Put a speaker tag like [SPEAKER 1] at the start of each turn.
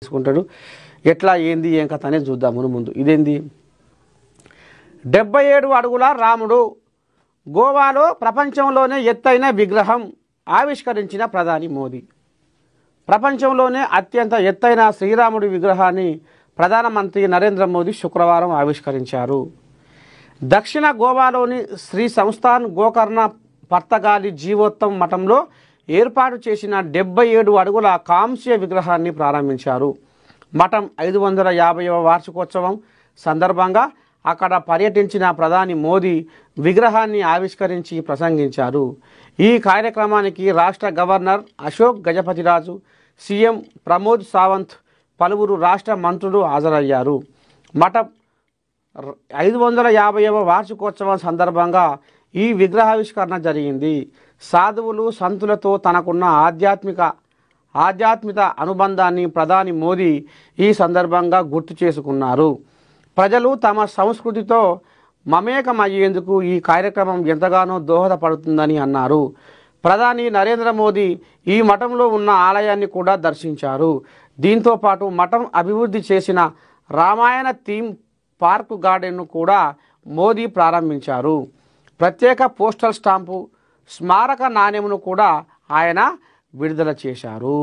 [SPEAKER 1] తీసుకుంటాడు. ఎట్లా ఏంది ఏం కథ అనేది చూద్దాము ముందు. ఇదేంది 77 అడుగుల రాముడు గోవాలో ప్రపంచంలోనే ఎత్తైన విగ్రహం ఆవిష్కరించిన ప్రధాని మోదీ. ప్రపంచంలోనే అత్యంత ఎత్తైన శ్రీరాముడి విగ్రహాన్ని ప్రధానమంత్రి నరేంద్ర మోదీ శుక్రవారం ఆవిష్కరించారు. దక్షిణ గోవాలోని శ్రీ సంస్థాన్ గోకర్ణ పర్తగాలి జీవోత్తమ మఠంలో ఏర్పాటు చేసిన 77 అడుగుల కాంస్య విగ్రహాన్ని ప్రారంభించారు. మఠం 550వ వార్షికోత్సవం సందర్భంగా అక్కడ పర్యటించిన ప్రధాని మోదీ విగ్రహాన్ని ఆవిష్కరించి ప్రసంగించారు. ఈ కార్యక్రమానికి రాష్ట్ర గవర్నర్ అశోక్ గజపతిరాజు, సీఎం ప్రమోద్ సావంత్, పలువురు రాష్ట్ర మంత్రులు హాజరయ్యారు. మఠం 550వ వార్షికోత్సవం సందర్భంగా ఈ విగ్రహావిష్కరణ జరిగింది. సాధువులు సంతులతో తనకున్న ఆధ్యాత్మిక అనుబంధాన్ని ప్రధాని మోదీ ఈ సందర్భంగా గుర్తు చేసుకున్నారు. ప్రజలు తమ సంస్కృతితో మమేకమయ్యేందుకు ఈ కార్యక్రమం ఎంతగానో దోహదపడుతుందని అన్నారు. ప్రధాని నరేంద్ర మోదీ ఈ మఠంలో ఉన్న ఆలయాన్ని కూడా దర్శించారు. దీంతో పాటు మఠం అభివృద్ధి చేసిన రామాయణ థీమ్ పార్క్ గార్డెన్ను కూడా మోదీ ప్రారంభించారు. ప్రత్యేక పోస్టల్ స్టాంపు స్మారక నాణెమును కూడా ఆయన విడుదల చేశారు.